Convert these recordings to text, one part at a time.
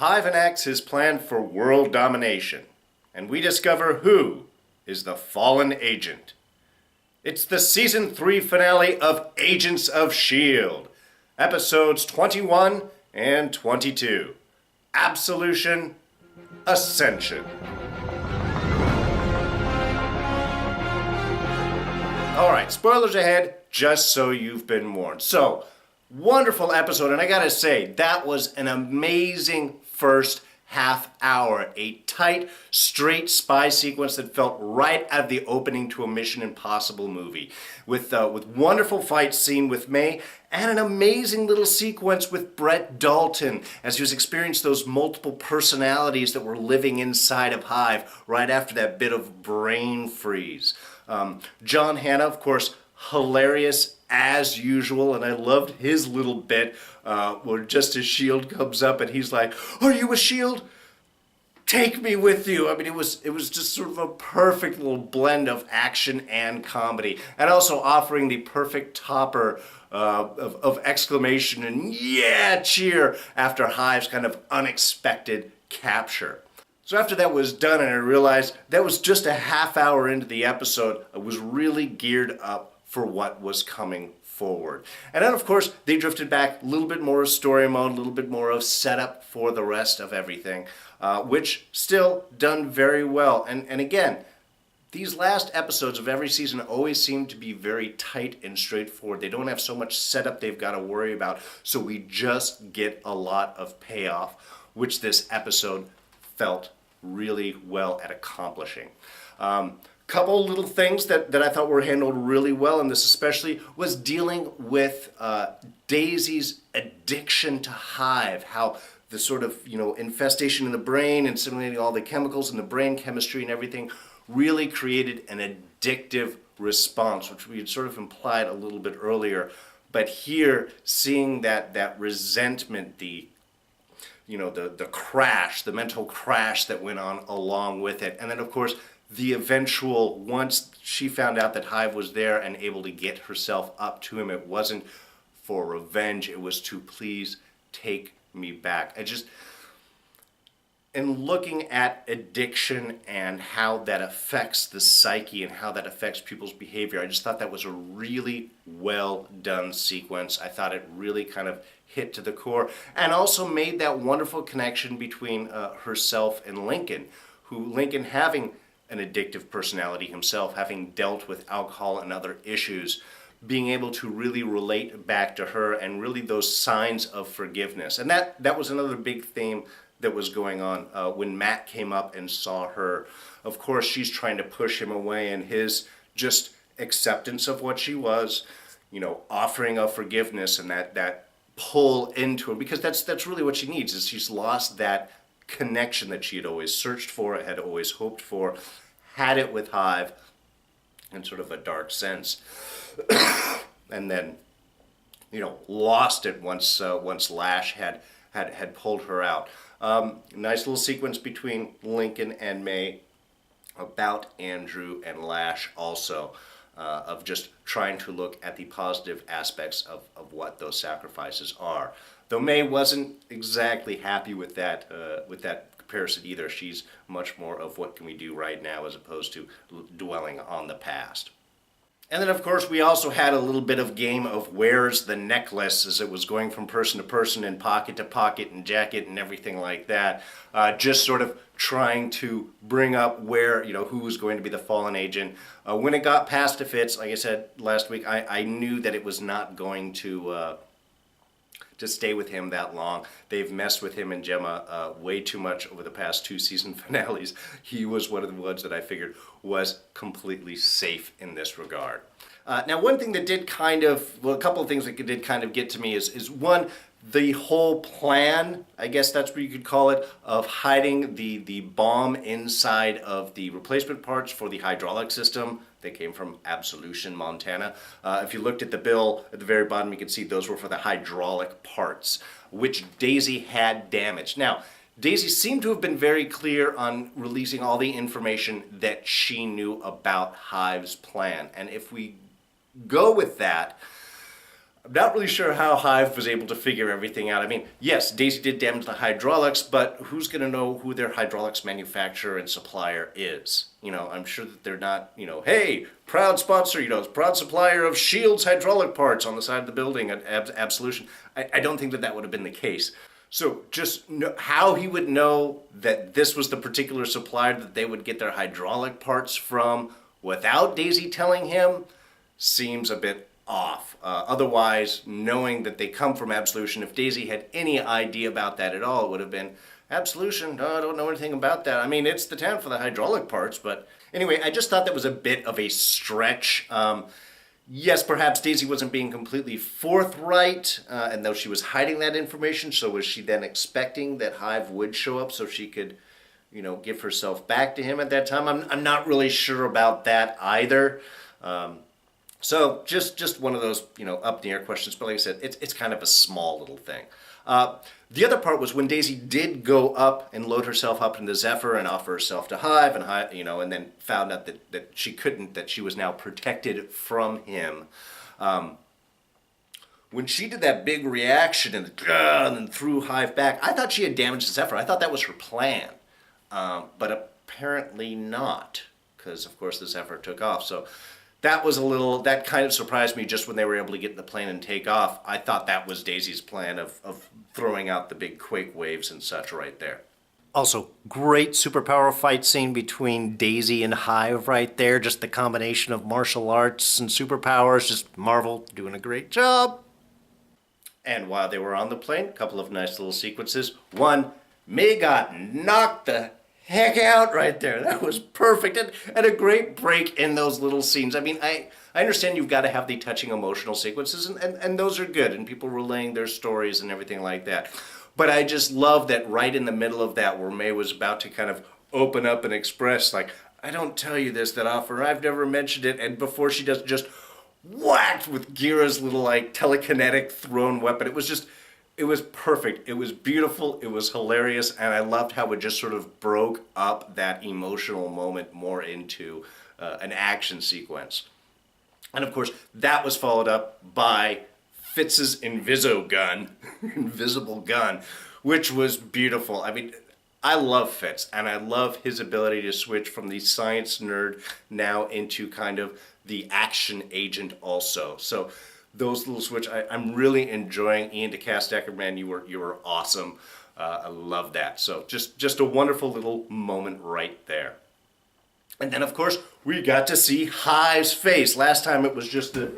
Hive enacts his plan for world domination, and we discover who is the fallen agent. It's the Season 3 finale of Agents of S.H.I.E.L.D., episodes 21 and 22. Absolution, Ascension. Alright, spoilers ahead, just so you've been warned. So, wonderful episode, and I gotta say, that was an amazing first half hour. A tight, straight spy sequence that felt right at the opening to a Mission Impossible movie. With wonderful fight scene with May, and an amazing little sequence with Brett Dalton as he was experiencing those multiple personalities that were living inside of Hive right after that bit of brain freeze. John Hannah, of course, hilarious as usual, and I loved his little bit where just as S.H.I.E.L.D. comes up and he's like, "Are you a S.H.I.E.L.D.? Take me with you." I mean, it was just sort of a perfect little blend of action and comedy, and also offering the perfect topper of exclamation and yeah cheer after Hive's kind of unexpected capture. So after that was done and I realized that was just a half hour into the episode, I was really geared up for what was coming forward. And then of course they drifted back a little bit more of story mode, a little bit more of setup for the rest of everything, which still done very well. And again, these last episodes of every season always seem to be very tight and straightforward. They don't have so much setup they've got to worry about, so we just get a lot of payoff, which this episode felt really well at accomplishing. Couple little things that I thought were handled really well in this especially was dealing with Daisy's addiction to Hive, how the sort of, infestation in the brain and simulating all the chemicals in the brain chemistry and everything really created an addictive response, which we had sort of implied a little bit earlier. But here, seeing that resentment, the crash, the mental crash that went on along with it. And then, of course, the eventual, once she found out that Hive was there and able to get herself up to him, it wasn't for revenge, it was to please take me back. In looking at addiction and how that affects the psyche and how that affects people's behavior, I just thought that was a really well done sequence. I thought it really kind of hit to the core and also made that wonderful connection between herself and Lincoln, Lincoln having an addictive personality himself, having dealt with alcohol and other issues, being able to really relate back to her and really those signs of forgiveness. And that was another big theme that was going on when Matt came up and saw her. Of course, she's trying to push him away, and his just acceptance of what she was, offering of forgiveness and that pull into her, because that's really what she needs, is she's lost that connection that she had always searched for, had always hoped for, had it with Hive in sort of a dark sense, and then, lost it once Lash had pulled her out. Nice little sequence between Lincoln and May about Andrew and Lash also, of just trying to look at the positive aspects of what those sacrifices are. Though May wasn't exactly happy with that comparison either. She's much more of what can we do right now as opposed to dwelling on the past. And then, of course, we also had a little bit of game of where's the necklace as it was going from person to person and pocket to pocket and jacket and everything like that. Just sort of trying to bring up where, who was going to be the fallen agent. When it got past to Fitz, like I said last week, I knew that it was not going to stay with him that long. They've messed with him and Gemma way too much over the past two season finales. He was one of the ones that I figured was completely safe in this regard. Now, one thing that did a couple of things that did kind of get to me is one, the whole plan, I guess that's what you could call it, of hiding the bomb inside of the replacement parts for the hydraulic system. They came from Absolution, Montana. If you looked at the bill at the very bottom, you can see those were for the hydraulic parts, which Daisy had damaged. Now, Daisy seemed to have been very clear on releasing all the information that she knew about Hive's plan. And if we go with that, I'm not really sure how Hive was able to figure everything out. I mean, yes, Daisy did damage the hydraulics, but who's going to know who their hydraulics manufacturer and supplier is? I'm sure that they're not, hey, proud sponsor, proud supplier of S.H.I.E.L.D's hydraulic parts on the side of the building at Absolution. I don't think that would have been the case. So just how he would know that this was the particular supplier that they would get their hydraulic parts from without Daisy telling him seems a bit off. Otherwise, knowing that they come from Absolution, if Daisy had any idea about that at all, it would have been, Absolution, no, I don't know anything about that. I mean, it's the town for the hydraulic parts, but anyway, I just thought that was a bit of a stretch. Yes, perhaps Daisy wasn't being completely forthright, and though she was hiding that information, so was she then expecting that Hive would show up so she could, give herself back to him at that time? I'm not really sure about that either. So just one of those, up in the air questions. But like I said, it's kind of a small little thing. The other part was when Daisy did go up and load herself up into Zephyr and offer herself to Hive, and Hive, and then found out that she couldn't, that she was now protected from him. When she did that big reaction and then threw Hive back, I thought she had damaged Zephyr. I thought that was her plan, but apparently not, because of course the Zephyr took off. So that kind of surprised me just when they were able to get in the plane and take off. I thought that was Daisy's plan of throwing out the big quake waves and such right there. Also, great superpower fight scene between Daisy and Hive right there. Just the combination of martial arts and superpowers. Just Marvel doing a great job. And while they were on the plane, a couple of nice little sequences. One, May got knocked the heck out right there. That was perfect. And a great break in those little scenes. I mean, I understand you've got to have the touching emotional sequences, and those are good, and people relaying their stories and everything like that. But I just love that right in the middle of that, where May was about to kind of open up and express, like, I don't tell you this that often, I've never mentioned it, and before she does, just whacked with Gira's little, like, telekinetic thrown weapon. It was perfect. It was beautiful. It was hilarious. And I loved how it just sort of broke up that emotional moment more into an action sequence. And of course, that was followed up by Fitz's invisible gun, which was beautiful. I mean, I love Fitz, and I love his ability to switch from the science nerd now into kind of the action agent also. So those little switch, I'm really enjoying. Ian DeCastecker, man, you were awesome. I love that. So just a wonderful little moment right there. And then, of course, we got to see Hive's face. Last time it was just the,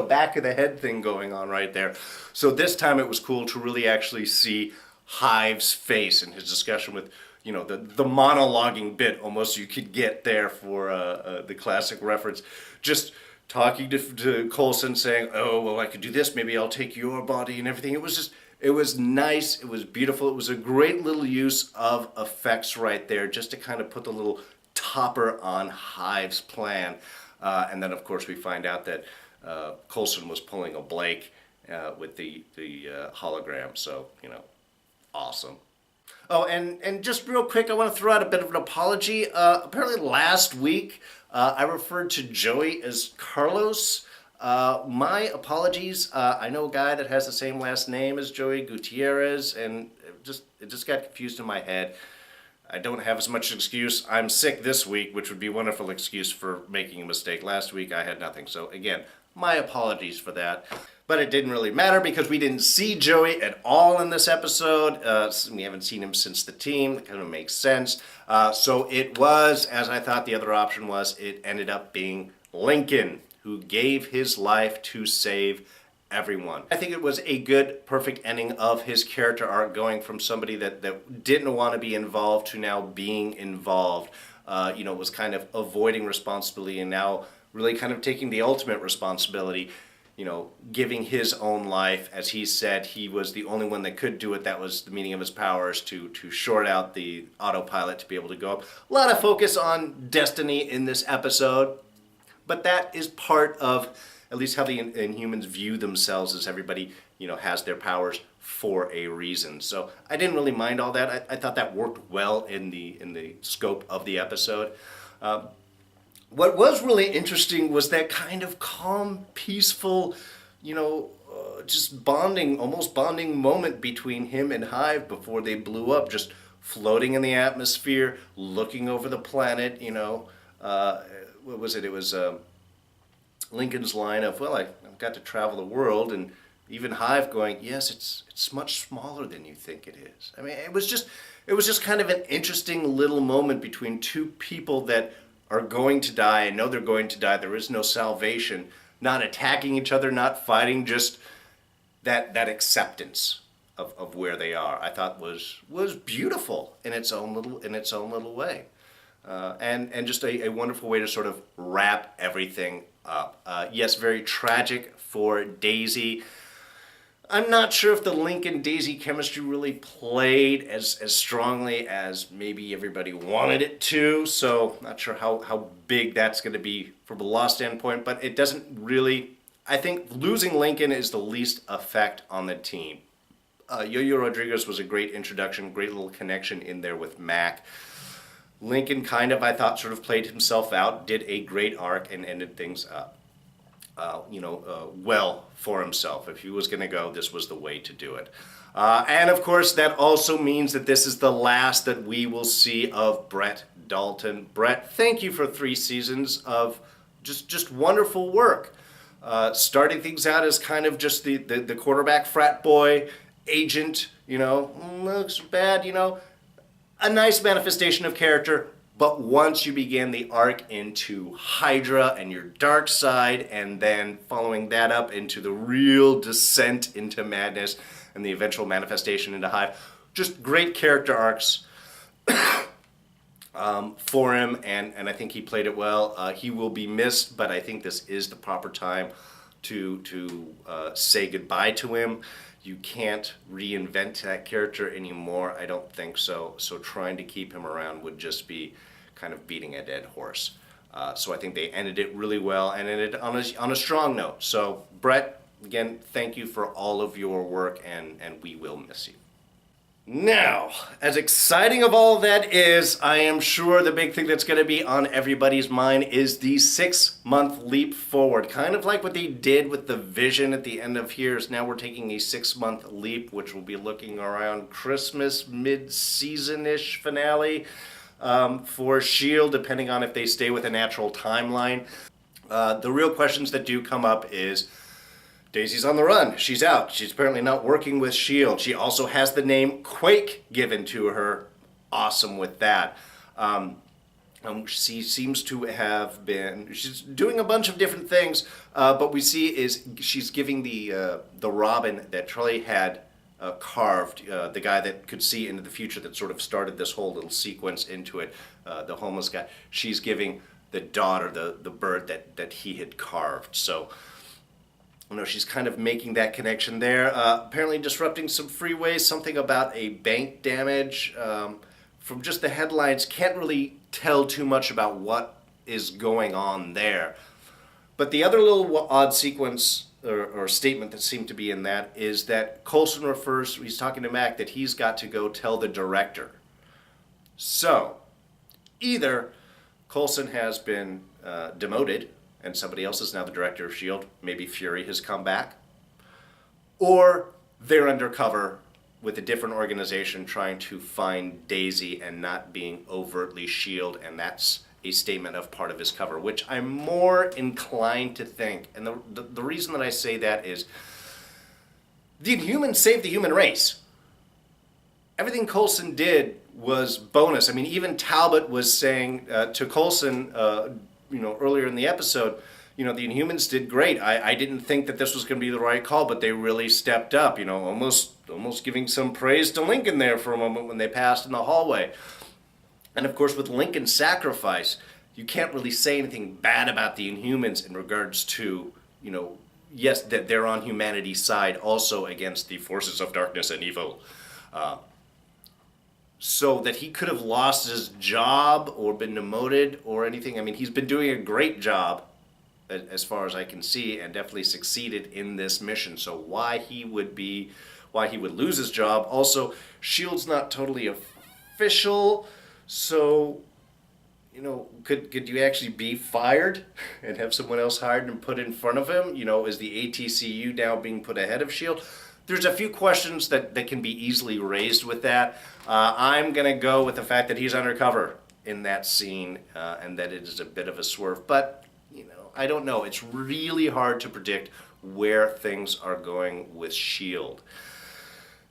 back of the head thing going on right there. So this time it was cool to really actually see Hive's face and his discussion with, the monologuing bit almost you could get there for the classic reference. Just talking to Coulson, saying, oh, well, I could do this, maybe I'll take your body and everything. It was nice, it was beautiful, it was a great little use of effects right there, just to kind of put the little topper on Hive's plan. And then, of course, we find out that Coulson was pulling a Blake with the hologram, so, awesome. Oh, and just real quick, I want to throw out a bit of an apology. Apparently last week, I referred to Joey as Carlos. My apologies. I know a guy that has the same last name as Joey, Gutierrez, and it just got confused in my head. I don't have as much excuse. I'm sick this week, which would be a wonderful excuse for making a mistake. Last week I had nothing. So again, my apologies for that. But it didn't really matter because we didn't see Joey at all in this episode. We haven't seen him since the team. That kind of makes sense. So it was, as I thought the other option was, it ended up being Lincoln, who gave his life to save everyone. I think it was a good, perfect ending of his character arc, going from somebody that didn't want to be involved to now being involved. Was kind of avoiding responsibility and now really kind of taking the ultimate responsibility. Giving his own life. As he said, he was the only one that could do it. That was the meaning of his powers, to short out the autopilot to be able to go up. A lot of focus on destiny in this episode, but that is part of at least how the Inhumans view themselves, as everybody, has their powers for a reason. So I didn't really mind all that. I thought that worked well in the scope of the episode. What was really interesting was that kind of calm, peaceful, just bonding, almost bonding moment between him and Hive before they blew up, just floating in the atmosphere, looking over the planet, what was it? It was Lincoln's line of, well, I've got to travel the world, and even Hive going, yes, it's much smaller than you think it is. I mean, it was just kind of an interesting little moment between two people that are going to die and know they're going to die. There is no salvation, not attacking each other, not fighting, just that acceptance of where they are. I thought was beautiful in its own little way. And just a wonderful way to sort of wrap everything up. Yes, very tragic for Daisy. I'm not sure if the Lincoln-Daisy chemistry really played as strongly as maybe everybody wanted it to, so not sure how big that's going to be from a loss standpoint, but it doesn't really... I think losing Lincoln is the least effect on the team. Yo-Yo Rodriguez was a great introduction, great little connection in there with Mac. Lincoln kind of, I thought, sort of played himself out, did a great arc, and ended things up, well for himself. If he was going to go, this was the way to do it. And of course, that also means that this is the last that we will see of Brett Dalton. Brett, thank you for 3 seasons of just wonderful work. Starting things out as kind of just the quarterback frat boy, agent, looks bad, a nice manifestation of character, but once you begin the arc into Hydra and your dark side, and then following that up into the real descent into madness and the eventual manifestation into Hive, just great character arcs for him, and I think he played it well. He will be missed, but I think this is the proper time to say goodbye to him. You can't reinvent that character anymore, I don't think so. So trying to keep him around would just be kind of beating a dead horse. So I think they ended it really well and ended on a strong note. So Brett, again, thank you for all of your work, and we will miss you. Now, as exciting of all that is, I am sure the big thing that's going to be on everybody's mind is the 6-month leap forward. Kind of like what they did with the Vision at the end of here. Is now we're taking a 6-month leap, which will be looking around Christmas, mid-season-ish finale for S.H.I.E.L.D., depending on if they stay with a natural timeline. The real questions that do come up is, Daisy's on the run. She's out. She's apparently not working with S.H.I.E.L.D. She also has the name Quake given to her. Awesome with that. She seems to have been... She's doing a bunch of different things, but we see is she's giving the Robin that Charlie had carved, the guy that could see into the future that sort of started this whole little sequence into it, the homeless guy. She's giving the daughter the bird that he had carved. So... she's kind of making that connection there. Apparently disrupting some freeways, something about a bank damage. From just the headlines, can't really tell too much about what is going on there. But the other little odd sequence or statement that seemed to be in that is that Coulson he's talking to Mac, that he's got to go tell the director. So, either Coulson has been demoted, and somebody else is now the director of S.H.I.E.L.D., maybe Fury has come back, or they're undercover with a different organization trying to find Daisy and not being overtly S.H.I.E.L.D., and that's a statement of part of his cover, which I'm more inclined to think. And the reason that I say that is the Inhumans saved the human race. Everything Coulson did was bonus. I mean, even Talbot was saying to Coulson, earlier in the episode, the Inhumans did great. I didn't think that this was going to be the right call, but they really stepped up, almost giving some praise to Lincoln there for a moment when they passed in the hallway. And of course, with Lincoln's sacrifice, you can't really say anything bad about the Inhumans in regards to, yes, that they're on humanity's side also against the forces of darkness and evil. So that he could have lost his job or been demoted or anything. I mean, he's been doing a great job as far as I can see, and definitely succeeded in this mission. So why he would lose his job. Also, S.H.I.E.L.D's not totally official, so could you actually be fired and have someone else hired and put in front of him? Is the ATCU now being put ahead of S.H.I.E.L.D.? There's a few questions that can be easily raised with that. I'm going to go with the fact that he's undercover in that scene and that it is a bit of a swerve. But, I don't know. It's really hard to predict where things are going with S.H.I.E.L.D.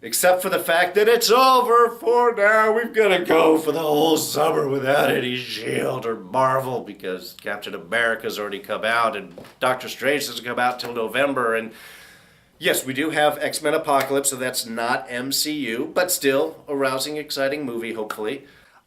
Except for the fact that it's over for now. We've got to go for the whole summer without any S.H.I.E.L.D. or Marvel because Captain America's already come out and Doctor Strange doesn't come out till November. And yes, we do have X-Men Apocalypse, so that's not MCU, but still a rousing, exciting movie, hopefully.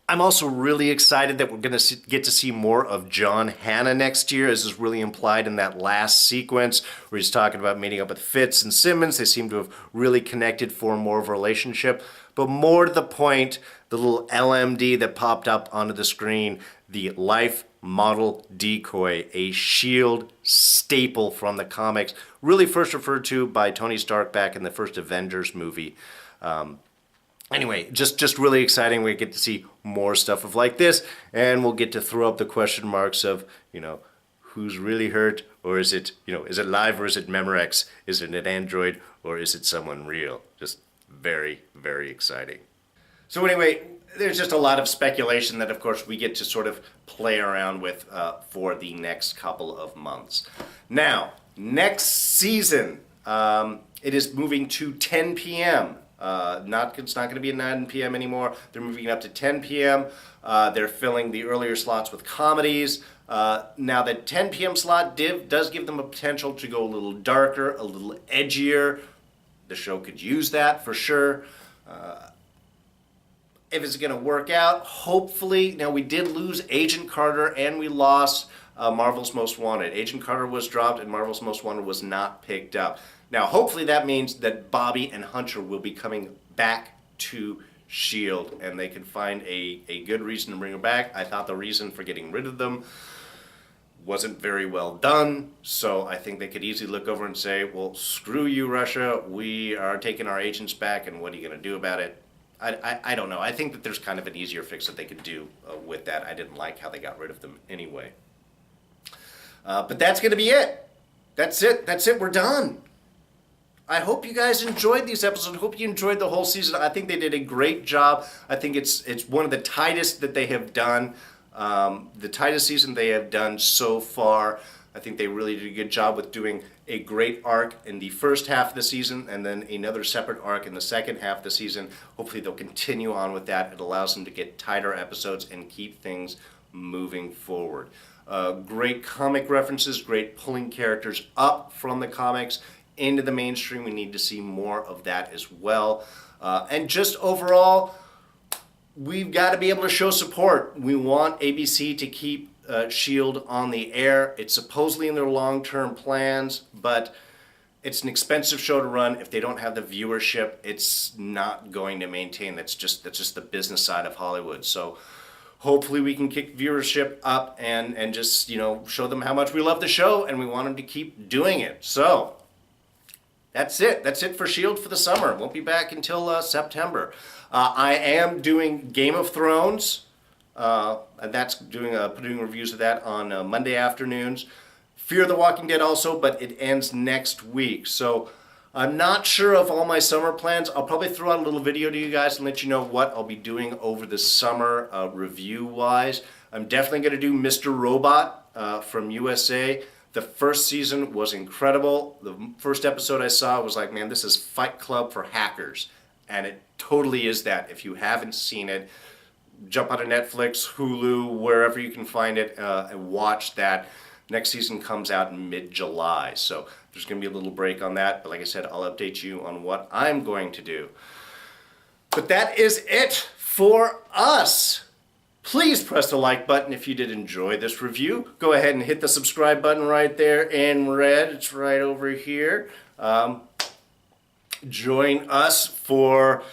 I'm also really excited that we're going to get to see more of John Hannah next year, as is really implied in that last sequence where he's talking about meeting up with Fitz and Simmons. They seem to have really connected for more of a relationship. But more to the point, the little LMD that popped up onto the screen, the Life Model Decoy, a S.H.I.E.L.D. staple from the comics, really first referred to by Tony Stark back in the first Avengers movie. Anyway, just really exciting. We get to see more stuff of like this, and we'll get to throw up the question marks of, who's really hurt, or is it live or is it Memorex? Is it an android or is it someone real? Just very, very exciting. So anyway, there's just a lot of speculation that, of course, we get to sort of play around with for the next couple of months. Now, next season, it is moving to 10 p.m., it's not going to be at 9 p.m. anymore. They're moving up to 10 p.m. They're filling the earlier slots with comedies. Now, the 10 p.m. slot does give them a potential to go a little darker, a little edgier. The show could use that for sure. If it's going to work out, hopefully. Now, we did lose Agent Carter and we lost Marvel's Most Wanted. Agent Carter was dropped and Marvel's Most Wanted was not picked up. Now, hopefully that means that Bobby and Hunter will be coming back to S.H.I.E.L.D. and they can find a good reason to bring them back. I thought the reason for getting rid of them wasn't very well done, so I think they could easily look over and say, well, screw you, Russia. We are taking our agents back, and what are you going to do about it? I don't know. I think that there's kind of an easier fix that they could do with that. I didn't like how they got rid of them anyway. But that's going to be it. That's it. We're done. I hope you guys enjoyed these episodes. I hope you enjoyed the whole season. I think they did a great job. I think it's one of the tightest that they have done. The tightest season they have done so far. I think they really did a good job with doing a great arc in the first half of the season and then another separate arc in the second half of the season. Hopefully they'll continue on with that. It allows them to get tighter episodes and keep things moving forward. Great comic references, great pulling characters up from the comics into the mainstream. We need to see more of that as well. And just overall, we've got to be able to show support. We want ABC to keep S.H.I.E.L.D. on the air. It's supposedly in their long-term plans, but it's an expensive show to run. If they don't have the viewership, it's not going to maintain. That's just the business side of Hollywood. So hopefully we can kick viewership up and just, show them how much we love the show and we want them to keep doing it. So that's it. That's it for S.H.I.E.L.D. for the summer. Won't be back until September. I am doing Game of Thrones, and that's putting reviews of that on Monday afternoons. Fear the Walking Dead also, but it ends next week. So I'm not sure of all my summer plans. I'll probably throw out a little video to you guys and let you know what I'll be doing over the summer review-wise. I'm definitely going to do Mr. Robot from USA. The first season was incredible. The first episode I saw was like, man, this is Fight Club for hackers. And it totally is that. If you haven't seen it, jump onto Netflix, Hulu, wherever you can find it, and watch that. Next season comes out in mid-July. So there's going to be a little break on that. But like I said, I'll update you on what I'm going to do. But that is it for us. Please press the like button if you did enjoy this review. Go ahead and hit the subscribe button right there in red. It's right over here. Join us for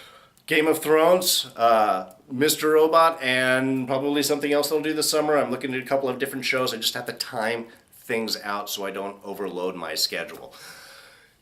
Game of Thrones, Mr. Robot, and probably something else they'll do this summer. I'm looking at a couple of different shows. I just have to time things out so I don't overload my schedule.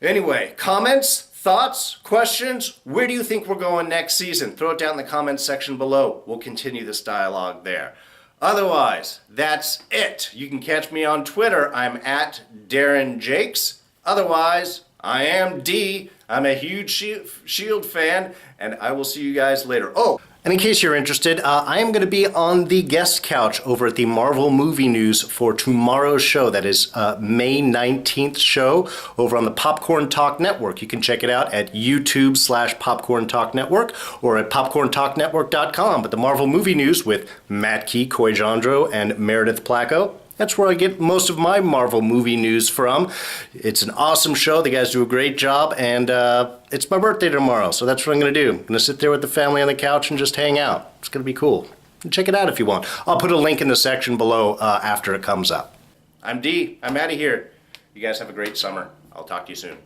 Anyway, comments, thoughts, questions? Where do you think we're going next season? Throw it down in the comments section below. We'll continue this dialogue there. Otherwise, that's it. You can catch me on Twitter. I'm at Darren Jakes. Otherwise, I am D. I'm a huge S.H.I.E.L.D. fan, and I will see you guys later. Oh, and in case you're interested, I am going to be on the guest couch over at the Marvel Movie News for tomorrow's show. That is May 19th show over on the Popcorn Talk Network. You can check it out at YouTube/Popcorn Talk Network or at popcorntalknetwork.com. But the Marvel Movie News with Matt Key, Coy Jandro, and Meredith Placco. That's where I get most of my Marvel movie news from. It's an awesome show. The guys do a great job, and it's my birthday tomorrow, so that's what I'm going to do. I'm going to sit there with the family on the couch and just hang out. It's going to be cool. Check it out if you want. I'll put a link in the section below after it comes up. I'm D. I'm out of here. You guys have a great summer. I'll talk to you soon.